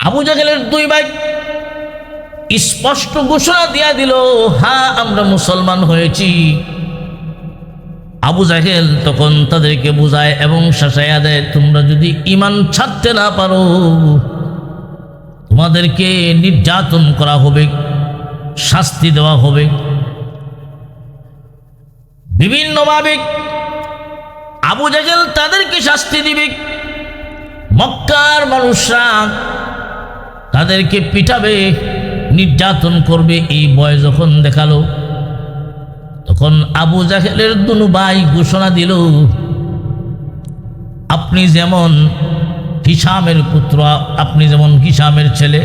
আবু জাহেলের দুই ভাই স্পষ্ট ঘোষণা দিয়া দিল, হ্যাঁ আমরা মুসলমান হয়েছি। আবু জাহেল তখন তাদেরকে বুঝায় এবং শাসাইয়া দেয়, তোমরা যদি ঈমান ছাড়তে না পারো তোমাদেরকে নির্যাতন করা হবে, শাস্তি দেওয়া হবে। বিভিন্নভাবে আবু জাহেল তাদেরকে শাস্তি দিবে। মক্কার মানুষরা তাদেরকে পিটাবে, নির্যাতন করবে। এই ভয় যখন দেখালো, তখন আবু জাহেলের দুনু ভাই ঘোষণা দিল, আপনি যেমন হিশামের পুত্র, আপনি যেমন হিশামের ছেলে,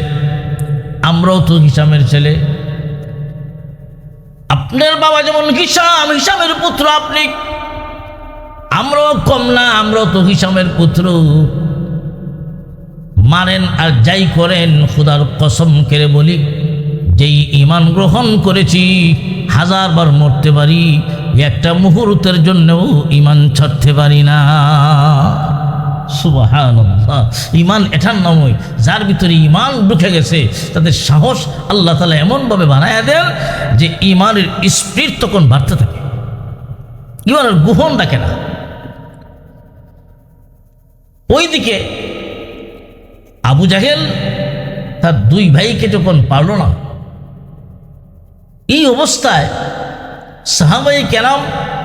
আমরাও তো হিশামের ছেলে। আপনার বাবা যেমন হিশাম, হিশামের পুত্র আপনি, আমরাও কম না, আমরাও তো হিশামের পুত্র। মারেন আর যাই করেন, খোদার কসম করে বলি, যেই ঈমান গ্রহণ করেছি হাজারবার মরতে পারি, একটা মুহূর্তের জন্যও ঈমান ছাড়তে পারি না। সুবহানাল্লাহ। ঈমান এটার নামই, যার ভিতরে ঈমান ঢুকে গেছে তাদের সাহস আল্লাহ তাআলা এমনভাবে বানায়া দেন যে ঈমানের স্পিরিট তখন বাড়তে থাকে, ঈমানের গুহন রাখে না। ওইদিকে আবু জাহেল তার দুই ভাইকে যখন পারল না, এই অবস্থায় সাহাবায়ে কেরাম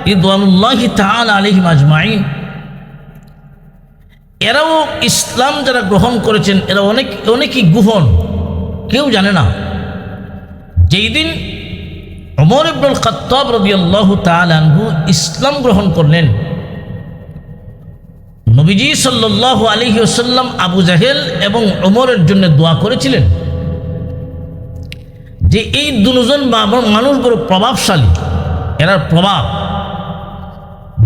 রিদওয়ানুল্লাহি তাআলা আলাইহিম আজমাইন, এরাও ইসলাম যারা গ্রহণ করেছেন এরা অনেকই গুহন, কেউ জানে না। যেই দিন ওমর ইবনুল খাত্তাব রাদিয়াল্লাহু তাআলা আনহু ইসলাম গ্রহণ করলেন, নবীজি সাল্লাল্লাহু আলাইহি ওয়াসাল্লাম আবু জাহেল এবং ওমরের জন্য দোয়া করেছিলেন যে এই দুজন মানুষ বড় প্রভাবশালী, এরা প্রভাব,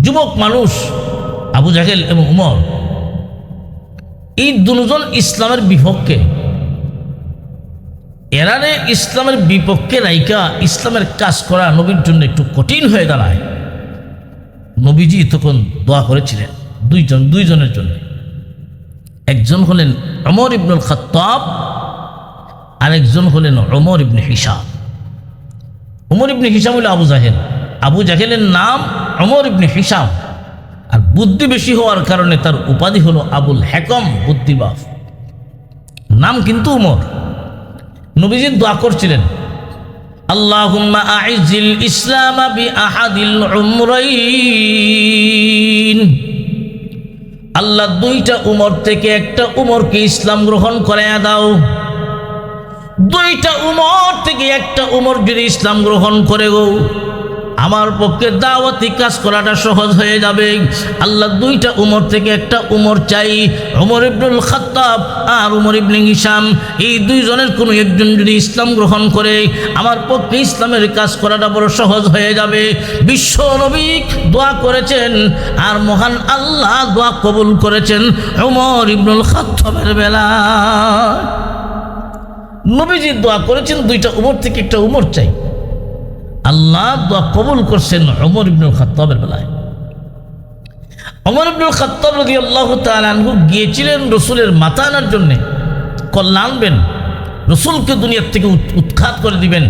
যুবক মানুষ আবু জাহেল এবং ওমর, এই দুজন ইসলামের বিপক্ষে, এরারে ইসলামের বিপক্ষে রাইকা ইসলামের কাজ করা নবীর জন্য একটু কঠিন হয়ে দাঁড়ায়। নবীজি তখন দোয়া করেছিলেন দুইজনের জন্য। একজন হলেন ওমর ইবনুল খাত্তাব, আরেকজন হলেন ওমর ইবনে হিশাম। ওমর ইবনে হিশাম হলো আবু জাহেল, আবু জাহেলের নাম ওমর ইবনে হিশাম, আর বুদ্ধি বেশি হওয়ার কারণে তার উপাধি হলো আবুল হেকম, বুদ্ধিবাপ। নাম কিন্তু ওমর। নবীজি দোয়া করছিলেন, আল্লাহুম্মা আইজিল ইসলাম বিআহাদিল উমরাইন, আল্লাহ দুইটা উমর থেকে একটা উমরকে ইসলাম গ্রহণ করাইয়া দাও। দুইটা উমর থেকে একটা উমর যদি ইসলাম গ্রহণ করে গো, আমার পক্ষে দাওয়াতি কাজ করাটা সহজ হয়ে যাবে। আল্লাহ দুইটা উমর থেকে একটা উমর চাই, ওমর ইবনুল খাত্তাব আর ওমর ইবনে হিশাম, এই দুইজনের কোনো একজন যদি ইসলাম গ্রহণ করে আমার পক্ষে ইসলামের কাজ করাটা বড় সহজ হয়ে যাবে। বিশ্ব নবী দোয়া করেছেন আর মহান আল্লাহ দোয়া কবুল করেছেন ওমর ইবনুল খাত্তাবের বেলা। নবীজি দোয়া করেছেন দুইটা উমর থেকে একটা উমর চাই, আল্লাহ দোয়া কবুল করছেন ওমর ইবনুল খাত্তাবের বেলায়। ওমর ইবনুল খাত্তাব রাদিয়াল্লাহু তাআলা আনহু গিয়েছিলেন রসুলের মাথা আনার জন্যে, কল্যাণ আনবেন, রসুলকে দুনিয়ার থেকে উৎখাত করে দিবেন,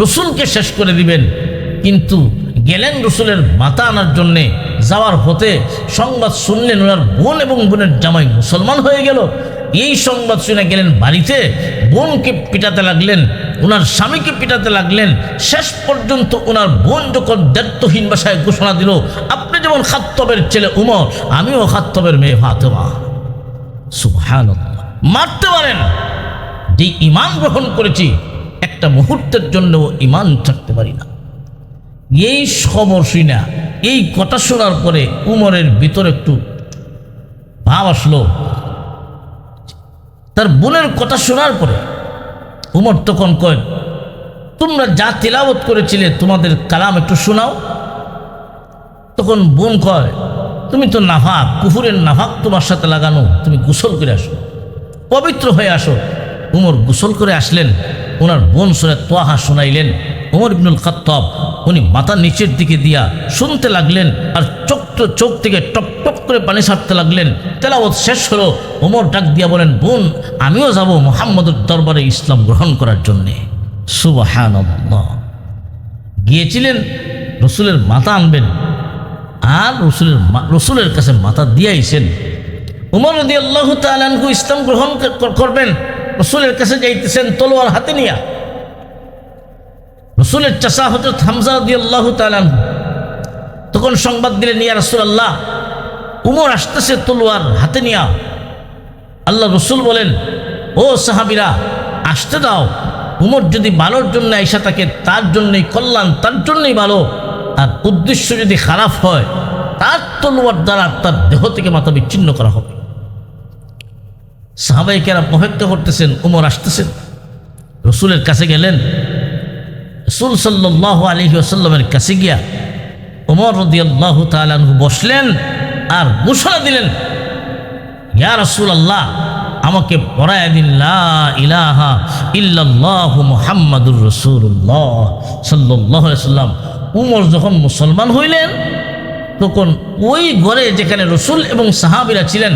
রসুলকে শেষ করে দিবেন। কিন্তু গেলেন রসুলের মাথা আনার জন্যে, যাওয়ার পথে সংবাদ শুনলেন ওনার বোন এবং বোনের জামাই মুসলমান হয়ে গেল। এই সংবাদ শুনে গেলেন বাড়িতে, বোনকে পিটাতে লাগলেন, ওনার স্বামীকে পিটাতে লাগলেন। শেষ পর্যন্ত ওনার বোন যখন দায়িত্বহীন ভাষায় ঘোষণা দিল, আপনি যেমন খাত্তাবের ছেলে উমর, আমিও খাত্তাবের মেয়ে ফাতেমা। সুবহানাল্লাহ। মারতে পারেন, যে ঈমান গ্রহণ করেছি একটা মুহূর্তের জন্য ঈমান ছাড়তে পারি না। এই খবর শুনা, এই কথা শোনার পরে উমরের ভিতরে একটু ভাব আসলো। তার বোনের কথা শোনার পরে উমর তখন কয়, তোমরা যা তিলাওয়াত করেছিলে তোমাদের কালাম একটু শোনাও। তখন বোন কয়, তুমি তো নাফাক, কুফুরের নাফাক তোমার সাথে লাগানো, তুমি গোসল করে আসো, পবিত্র হয়ে আসো। উমর গোসল করে আসলেন, ওনার বোন সূরা তাহা শোনাইলেন। ওমর ইবনুল খাত্তাব উনি মাথা নিচের দিকে দিয়া শুনতে লাগলেন আর চোখ চোখ থেকে টপ টপ করে পানি ছাড়তে লাগলেন। তেলাওয়াত শেষ হলো, ওমর ডাক দিয়া বলেন, বোন আমিও যাব মুহাম্মদের দরবারে ইসলাম গ্রহণ করার জন্যে। সুবহানাল্লাহ। গিয়েছিলেন রসুলের মাথা আনবেন, আর রসুলের কাছে মাথা দিয়ে আইছেন। উমর রাদিয়াল্লাহু তাআলা আনহু ইসলাম গ্রহণ করবেন, রসুলের কাছে যাইতেছেন তলোয়ার হাতে নিয়া। রসুলের চাচা হযরত হামজা রাদিয়াল্লাহু তাআলা আনহু তখন সংবাদ দিলেন, ইয়া রাসূলুল্লাহ, উমর আসতেছে তলোয়ার হাতে নিয়া। আল্লাহ রসুল বলেন, ও সাহাবীরা আসতে দাও, উমর যদি ভালোর জন্য আইসা থাকে তার জন্যই কল্যাণ, তার জন্যই ভালো। আর উদ্দেশ্য যদি খারাপ হয় তার তলোয়ার দ্বারা তার দেহ থেকে মাথা বিচ্ছিন্ন করা হবে। সাহাবায়ে কেরাম অপেক্ষা করতেছেন, উমর আসতেছেন। রসুলের কাছে গেলেন, রাসূল সাল্লাল্লাহু আলাইহি ওয়াসাল্লামের কাছে গিয়া উমর রাদিয়াল্লাহু তাআলা আনহু বসলেন আর ঘোষণা দিলেন, ইয়া রাসূলুল্লাহ, আমাকে পড়ায় দিন লা ইলাহা ইল্লাল্লাহু মুহাম্মাদুর রাসূলুল্লাহ সাল্লাল্লাহু আলাইহি ওয়াসাল্লাম। উমর যখন মুসলমান হইলেন তখন ওই ঘরে যেখানে রসুল এবং সাহাবীরা ছিলেন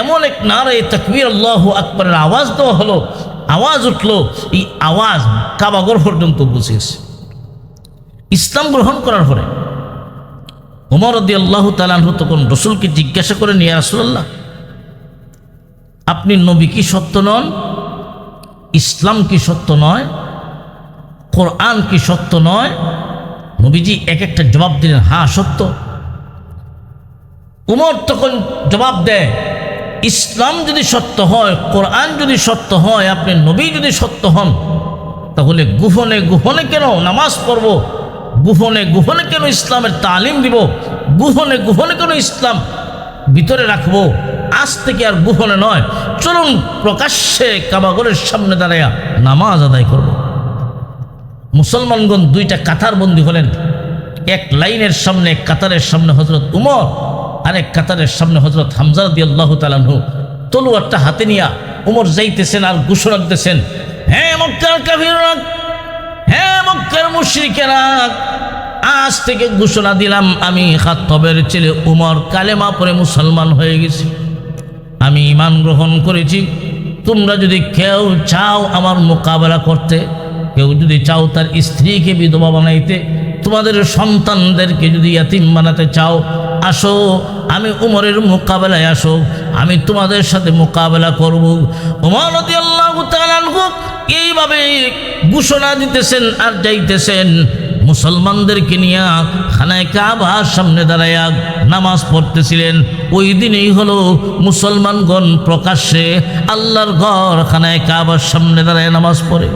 এমন এক নারায়ে তাকবীর আল্লাহু আকবারের আওয়াজ দেওয়া হলো, আওয়াজ উঠলো, এই আওয়াজ কাবাগর পর্যন্ত পৌঁছেছে। ইসলাম গ্রহণ করার পরে ওমর রাদিয়াল্লাহু তাআলা আনহু তখন রসুলকে জিজ্ঞাসা করেন, ইয়া রাসূলুল্লাহ, আপনি নবী কি সত্য নন? ইসলাম কি সত্য নয়? কোরআন কি সত্য নয়? নবীজি এক একটা জবাব দিলেন, হ্যাঁ সত্য। উমর তখন জবাব দেয়, ইসলাম যদি সত্য হয়, কোরআন যদি সত্য হয়, আপনি নবী যদি সত্য হন, তাহলে গোপনে গোপনে কেন নামাজ পড়ব? গোপনে গোপনে কেন ইসলামের তালিম দিব? গোপনে গোপনে কেন ইসলাম ভিতরে রাখবো? আজ থেকে আর গোপনে নয়, চলুন প্রকাশ্যে কাবাগরের সামনে দাঁড়াইয়া নামাজ আদায় করব। মুসলমানগণ দুইটা কাতার বন্দী হলেন, এক লাইনের সামনে কাতারের সামনে হযরত উমর, আরেক কাতারের সামনে হযরত হামজা রাদিয়াল্লাহু তাআলা আনহু। তলোয়ারটা হাতে নিয়া উমর যাইতেছেন আর ঘোষণা দিতেছেন, হ্যাঁ মক্কার কাফিররা, হ্যাঁ মক্কার মুশরিকেরা, আজ থেকে ঘোষণা দিলাম আমি খাত্তাবের ছেলে উমর কালেমা পড়ে মুসলমান হয়ে গেছি, আমি ঈমান গ্রহণ করেছি। তোমরা যদি কেউ চাও আমার মোকাবেলা করতে, কেউ যদি চাও তার স্ত্রীকে বিধবা বানাইতে, তোমাদের সন্তানদেরকে যদি ইয়াতিম বানাতে চাও, আসো আমি উমরের মোকাবেলায় আসো, আমি তোমাদের সাথে মোকাবেলা করব। উমর রাদিয়াল্লাহু তাআলা আনহু এইভাবে ঘোষণা দিতেছেন আর যাইতেছেন। মুসলমানদেরকে নিয়ে খানায় কাবার সামনে দাঁড়াইয়া নামাজ পড়তেছিলেন। ওই দিনেই হলো মুসলমানগণ প্রকাশ্যে আল্লাহর ঘর খানায় কাবার সামনে দাঁড়ায় নামাজ পড়ে।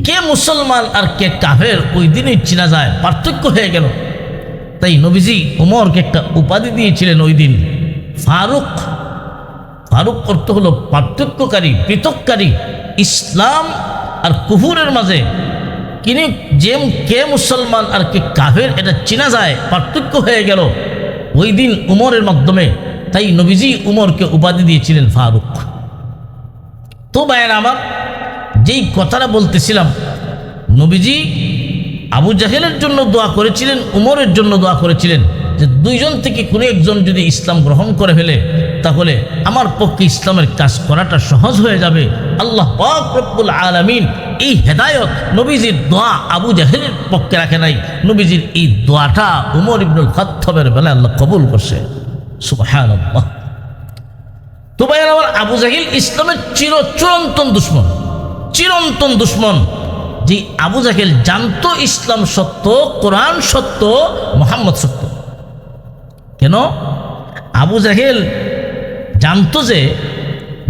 কে মুসলমান আর কে কাফের ওই দিনই চেনা যায়, পার্থক্য হয়ে গেল। তাই নবীজি ওমরকে একটা উপাধি দিয়েছিলেন ওই দিন, ফারুক। ফারুক অর্থ হলো পার্থক্যকারী, পৃথককারী। ইসলাম আর কুফুরের মাঝে কিনি যে কে মুসলমান আর কে কাফের এটা চেনা যায়, পার্থক্য হয়ে গেল ওই দিন উমরের মাধ্যমে। তাই নবীজি উমরকে উপাধি দিয়েছিলেন ফারুক। তো ভাইয়েরা আমার, যেই কথাটা বলতেছিলাম, নবীজি আবু জাহেলের জন্য দোয়া করেছিলেন, উমরের জন্য দোয়া করেছিলেন, যে দুইজন থেকে কোনো একজন যদি ইসলাম গ্রহণ করে ফেলে তাহলে আমার পক্ষে ইসলামের কাজ করাটা সহজ হয়ে যাবে। আল্লাহ পাক রব্বুল আলামিন এই হেদায়ত নবীজির দোয়া আবু জাহেলের পক্ষে রাখে নাই, নবীজির এই দোয়াটা উমর ইবনুল খাত্তাবের বেলায় আল্লাহ কবুল করছে। সুবহানাল্লাহ। তো ভাই আমার, আবু জাহেল ইসলামের চিরন্তন দুশ্মন, চিরন্তন দুশ্মন। যে আবু জাহেল জানতো ইসলাম সত্য, কোরআন সত্য, মুহাম্মদ সত্য। কেন? আবু জাহেল জানতো যে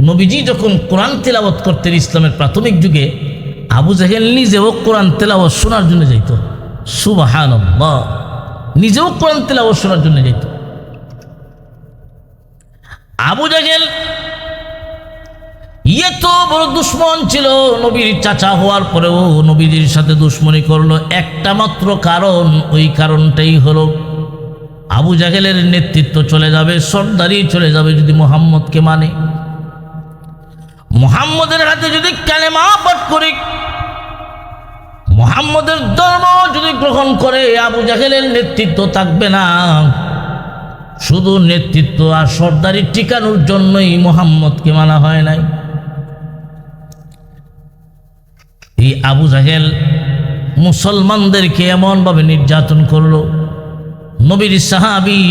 নবীজি যখন কোরআন তেলাওয়াত করতেন ইসলামের প্রাথমিক যুগে, আবু জাহেল নিজেও কোরআন তেলাওয়াত শোনার জন্য যাইত। সুবহানাল্লাহ। নিজেও কোরআন তেলাওয়াত শোনার জন্য যাইত। আবু জাহেল এত বড় দুশ্মন ছিল, নবীর চাচা হওয়ার পরেও নবীজির সাথে দুশ্মনী করলো একটা মাত্র কারণ। ওই কারণটাই হলো আবু জাহেলের নেতৃত্ব চলে যাবে, সর্দারি চলে যাবে যদি মুহাম্মদকে মানে। মুহাম্মদের হাতে যদি কালেমা পাঠ করি, মুহাম্মদের ধর্ম যদি গ্রহণ করে আবু জাহেলের নেতৃত্ব থাকবে না। শুধু নেতৃত্ব আর সর্দারি টিকানোর জন্যই মুহাম্মদকে মানা হয় নাই। এই আবু জাহেল মুসলমানদেরকে এমনভাবে নির্যাতন করল, নবীর সাহাবী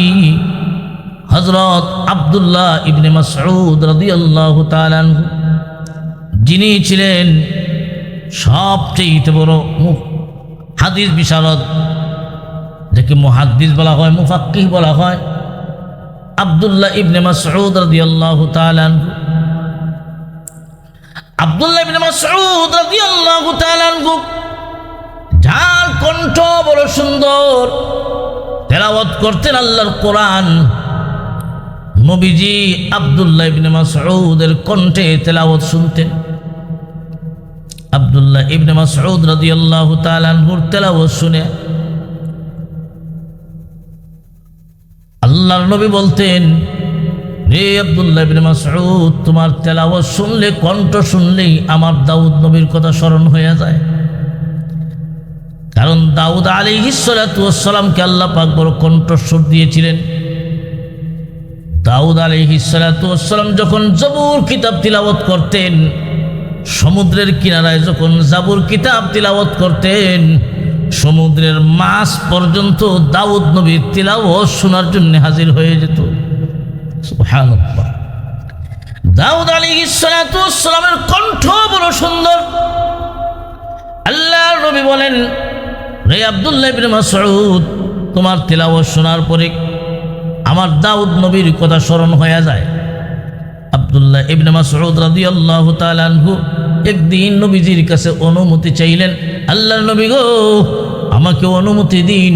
হযরত আব্দুল্লাহ ইবনে মাসউদ রাদিয়াল্লাহু তাআলা আনহু, যিনি ছিলেন সবচেয়ে বড় হাদিস বিশারদ, যাকে মুহাদ্দিস বলা হয়, মুফাক্কিহ বলা হয়, আব্দুল্লাহ ইবনে মাসউদ রাদিয়াল্লাহু তাআলা আনহু। আব্দুল্লাহ ইবনে মাসউদ রাদিয়াল্লাহু তাআলা আনহু, যার কণ্ঠ বড় সুন্দর, তেলাওয়াত করতেন আল্লাহর কোরআন। নবীজি আব্দুল্লাহ ইবনে মাসউদের কণ্ঠে তেলাওয়াত শুনতেন। আব্দুল্লাহ ইবনে মাসউদ রাদিয়াল্লাহু তাআলা আনহুর তেলাওয়াত শুনে আল্লাহর নবী বলতেন, হে আব্দুল্লাহ ইবনে মাসউদ, তোমার তেলাওয়াত শুনলে, কণ্ঠ শুনলেই আমার দাউদ নবীর কথা স্মরণ হয়ে যায়। কারণ দাউদ আলাইহিস সালাতু ওয়াস সালামকে আল্লাহ পাক বড় কণ্ঠস্বর দিয়েছিলেন। দাউদ আলাইহিস সালাতু ওয়াস সালাম যখন জবুর কিতাব তিলাওয়াত করতেন, সমুদ্রের কিনারায় যখন জাবুর কিতাব তিলাওয়াত করতেন, সমুদ্রের মাছ পর্যন্ত দাউদ নবীর তিলাওয়াত শোনার জন্য হাজির হয়ে যেত। সুবহানাল্লাহ। দাউদ আলাইহিস সালাতু ওয়াস সালামের কণ্ঠ বড় সুন্দর। আল্লাহর নবী বলেন, রে আব্দুল্লাহ ইবনে মাসউদ, তোমার তিলাওয়াত শোনার পরে আমার দাউদ নবীর কথা স্মরণ হয়ে যায়। আব্দুল্লাহ ইবনে মাসউদ রাদিয়াল্লাহু তাআলা আনহু একদিন নবীজির কাছে অনুমতি চাইলেন, আল্লাহর নবী গো, আমাকে অনুমতি দিন,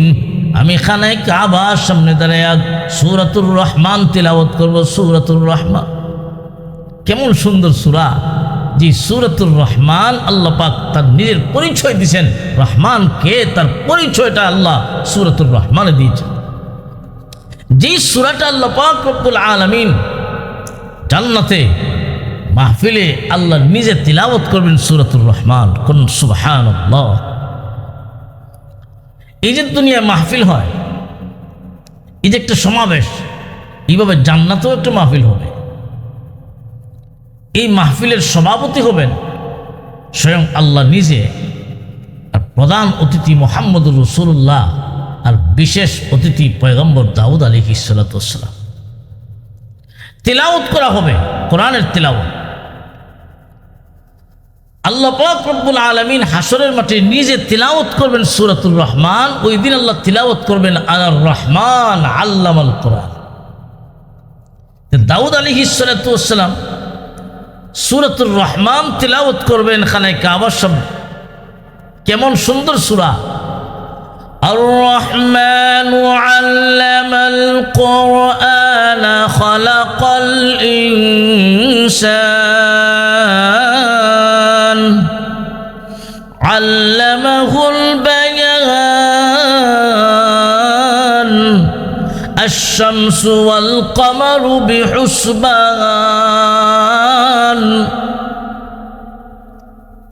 আমি খানায় কাবার সামনে দাঁড়ায়া সূরাতুর রহমান তিলাওয়াত করব। সূরাতুর রহমান কেমন সুন্দর সূরা! যে সূরাতুর রহমান, আল্লাহ পাক তার নিজের পরিচয় দিয়েছেন। রহমান কে, তার পরিচয়টা আল্লাহ সূরাতুর রহমানে দিয়েছেন। যে সূরাটা আল্লাহ পাক রব্বুল আলামিন জান্নাতে মাহফিলে আল্লাহ নিজে তিলাওয়াত করবেন সূরাতুর রহমান। কোন সুবহানাল্লাহ! এই যে দুনিয়ায় মাহফিল হয়, এই যে একটা সমাবেশ, এইভাবে জান্নাতেও একটা মাহফিল হবে। এই মাহফিলের সভাপতি হবেন স্বয়ং আল্লাহ নিজে, আর প্রধান অতিথি মুহাম্মদুর রাসূলুল্লাহ, আর বিশেষ অতিথি পয়গম্বর দাউদ আলাইহিস সালাতু ওয়াস সালাম। তিলাওয়াত করা হবে কোরআনের তিলাওয়াত। আল্লাহ পাক রব্বুল আলামিন হাসরের মাঠে নিজে তিলাওয়াত করবেন সূরাতুর রহমান। ওই দিন আল্লাহ তিলাওয়াত করবেন আর রহমান আল্লামাল কোরআন। দাউদ আলাইহিস সালাতু ওয়াস সালাম সূরাতুর রহমান তিলাওয়াত করবেন খানায় কাবার সামনে। কেমন সুন্দর সূরা! আর রহমানু আল্লামাল কোরআন খালাকাল ইনসান আল্লামাহুল বায়ান আশ-শামসু ওয়াল কমারু বিহুসবান।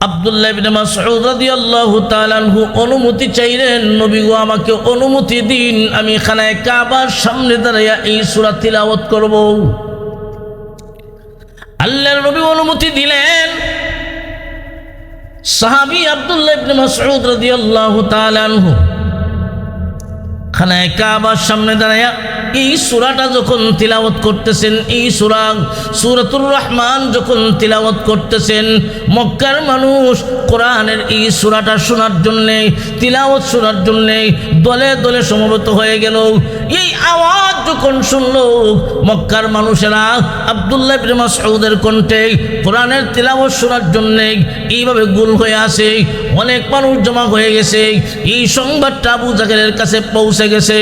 আব্দুল্লাহ ইবনে মাসউদ রাদিয়াল্লাহু তাআলা আনহু অনুমতি চাইলেন, নবী গো, আমাকে অনুমতি দিন, আমি খানায় কাবার সামনে দাঁড়াইয়া এই সূরা তিলাওয়াত করব। আল্লাহর নবী অনুমতি দিলেন। সাহাবী আব্দুল্লাহ ইবনে মাসউদ রাদিয়াল্লাহু তাআলা আনহু খানায় কাবার সামনে দাঁড়াইয়া এই সূরাটা যখন তিলাওয়াত করতেছেন, এই সূরাতুর রহমান যখন তিলাওয়াত করতেছেন, মক্কার মানুষ কোরআনের এই সূরাটা শোনার জন্যে, তিলাওয়াত শোনার জন্যে দলে দলে সমবেত হয়ে গেল। এই আওয়াজ যখন শুনল মক্কার মানুষেরা আব্দুল্লাহ ইবনে মাসউদের কণ্ঠে কোরআনের তিলাওয়াত শোনার জন্যে এইভাবে গোল হয়ে আসে, অনেক মানুষ জমা হয়ে গেছে। এই সংবাদটা আবু জাহেলের কাছে পৌঁছে গেছে।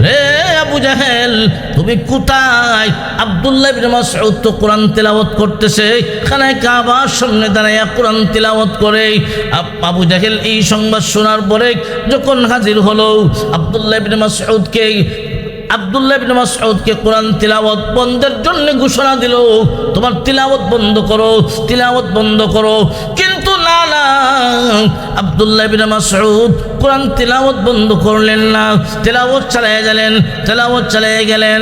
রে আবু জাহেল, তুমি কোথায়? আব্দুল্লাহ ইবনে মাসউদ তো কোরআন তিলাওয়াত করতেছে, খানায় কাবার সামনে দাঁড়াইয়া কোরআন তিলাওয়াত করে। আবু জাহেল এই সংবাদ শোনার পরে যখন হাজির হলো, আব্দুল্লাহ ইবনে মাসউদকে কোরআন তিলাওয়াত বন্ধের জন্য ঘোষণা দিল, তোমার তিলাওয়াত বন্ধ করো, তিলাওয়াত বন্ধ করো। কিন্তু না, তাআলা আব্দুল্লাহ ইবনে মাসউদ কোরআন তিলাওয়াত বন্ধ করলেন না, তিলাওয়াত চালিয়ে গেলেন।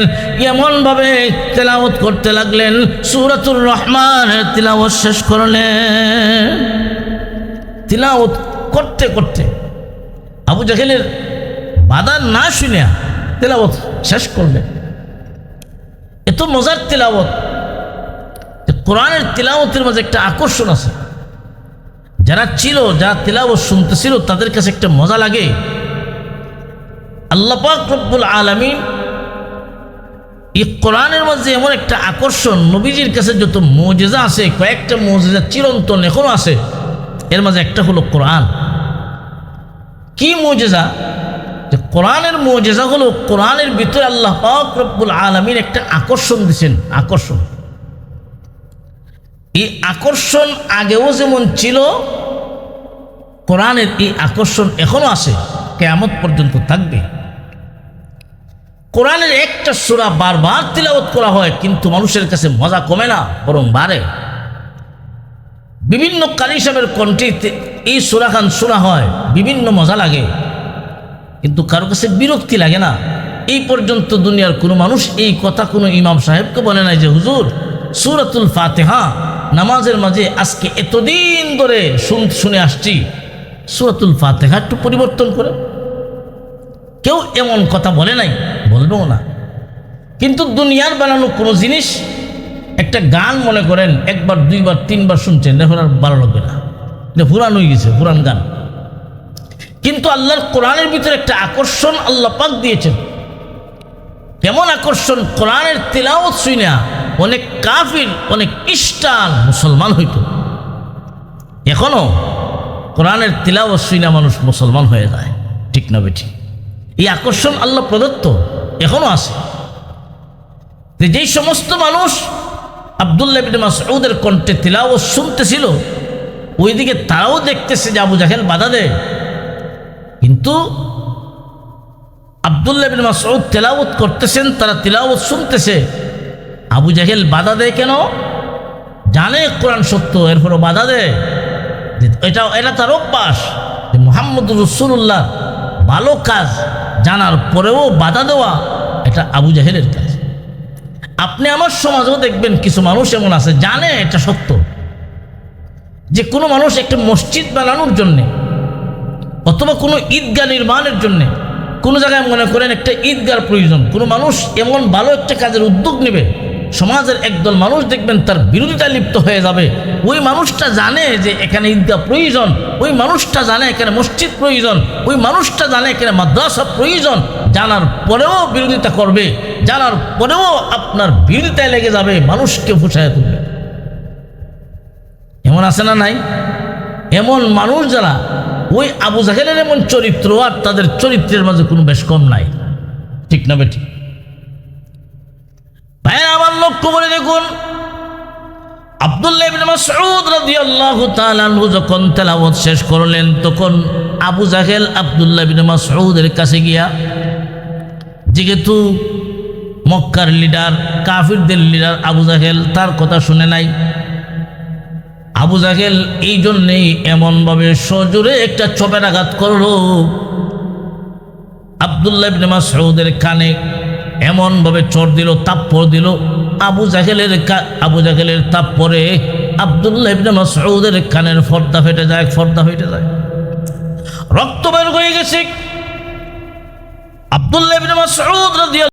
এমন ভাবে তিলাওয়াত করতে লাগলেন, সূরাতুর রহমানের তিলাওয়াত শেষ করলেন। তিলাওয়াত করতে করতে আবু জাহেলের বাধা না শুনে তিলাওয়াত শেষ করলেন। এত মজার তিলাওয়াত, কোরআনের তিলাওয়াতের মাঝে একটা আকর্ষণ আছে। যারা তিলাওয়াত শুনতেছিল তাদের কাছে একটা মজা লাগে। আল্লাহ পাক রব্বুল আলামিন এই কোরআনের মাঝে এমন একটা আকর্ষণ, নবীজির কাছে যত মুজিজা আছে, কয়েকটা মুজিজা চিরন্তন এখনো আছে, এর মাঝে একটা হলো কোরআন। কি মুজিজা? যে কোরআনের মুজিজা হলো কোরআনের ভিতরে আল্লাহ পাক রব্বুল আলামিন একটা আকর্ষণ দিয়েছেন। আকর্ষণ, এই আকর্ষণ আগেও যেমন ছিল, কোরআনের এই আকর্ষণ এখনো আছে, কিয়ামত পর্যন্ত থাকবে। কোরআনের একটা সূরা বারবার তিলাওয়াত করা হয়, কিন্তু মানুষের কাছে মজা কমে না, বরং বাড়ে। বিভিন্ন কারি সাহেবের কণ্ঠে এই সূরাখান শোনা হয়, বিভিন্ন মজা লাগে, কিন্তু কারো কাছে বিরক্তি লাগে না। এই পর্যন্ত দুনিয়ার কোনো মানুষ এই কথা কোনো ইমাম সাহেবকে বলে নাই যে হুজুর সূরাতুল ফাতিহা নামাজের মাঝে আজকে এতদিন ধরে শুনে আসছি, সূরাতুল ফাতিহা একটু পরিবর্তন করে। কেউ এমন কথা বলে নাই, বলবেও না। কিন্তু দুনিয়ার বানানো কোনো জিনিস, একটা গান মনে করেন একবার দুইবার তিনবার শুনছেন, এখন আর ভালো লাগবে না, এটা পুরান হয়ে গেছে, পুরান গান। কিন্তু আল্লাহর কোরআনের ভিতরে একটা আকর্ষণ আল্লাহ পাক দিয়েছেন। কেমন আকর্ষণ? কোরআনের তিলাওয়াত শুনে অনেক কাফির, অনেক খ্রিস্টান মুসলমান হইত। এখনো কোরআনের তিলাওয়াত শুনে মানুষ মুসলমান হয়ে যায়, ঠিক না বেঠি? এই আকর্ষণ আল্লাহ প্রদত্ত এখনো আছে। যেই সমস্ত মানুষ আব্দুল্লাহ ইবনে মাসউদের কণ্ঠে তিলাওয়াত শুনতেছিল, ওইদিকে তারাও দেখতেছে যে আবু জাহেল বাধা দেয়। কিন্তু আব্দুল্লাহ ইবনে মাসউদ তিলাওয়াত করতেছেন, তারা তিলাওয়াত শুনতেছে, আবু জাহেল বাধা দেয় কেন? জানে কোরআন সত্য, এরপরও বাধা দেয়। এটা তার অভ্যাস যে মুহাম্মদুর রাসূলুল্লাহ ভালো কাজ জানার পরেও বাধা দেওয়া, এটা আবু জাহেলের কাজ। আপনি আমার সমাজেও দেখবেন কিছু মানুষ এমন আছে, জানে এটা সত্য, যে কোনো মানুষ একটা মসজিদ বানানোর জন্যে অথবা কোনো ঈদগাহ নির্মাণের জন্যে, কোনো জায়গায় মনে করেন একটা ঈদগার প্রয়োজন, কোনো মানুষ এমন ভালো একটা কাজের উদ্যোগ নেবে, সমাজের একদল মানুষ দেখবেন তার বিরোধিতায় লিপ্ত হয়ে যাবে। ওই মানুষটা জানে যে এখানে ঈদগাহ প্রয়োজন, ওই মানুষটা জানে এখানে মসজিদ প্রয়োজন, ওই মানুষটা জানে এখানে মাদ্রাসা প্রয়োজন, জানার পরেও বিরোধিতা করবে, জানার পরেও আপনার বিরোধিতায় লেগে যাবে, মানুষকে ফুসায় তুলবে। এমন আছে না নাই? এমন মানুষ যারা, ওই আবু জাহেলের এমন চরিত্র, আর তাদের চরিত্রের মাঝে কোনো বেশ কম নাই, ঠিক না বেটি? ভাইরা আমার লক্ষ্য করে দেখুন, আব্দুল্লাহ ইবনে মাসউদ রাদিয়াল্লাহু তাআলা আনহু যখন তেলাওয়াত শেষ করলেন, তখন আবু জাহেল আব্দুল্লাহ ইবনে মাসউদের কাছে গিয়া, যেহেতু মক্কার লিডার, কাফিরদের লিডার আবু জাহেল, তার কথা শুনে নাই। আবু জাহেল এই জন্যেই এমনভাবে সজোরে একটা চপের আঘাত করলো আব্দুল্লাহ ইবনে মাসউদের কানে, এমনভাবে চর দিল, তাপ্পর দিল। আবু জাহেলের তাপ্পরে আব্দুল্লাহ ইবনে মাসউদের কানের পর্দা ফেটে যায়, রক্ত বের হয়ে গেছে। আব্দুল্লাহ ইবনে মাসউদ রাদিয়াল্লাহু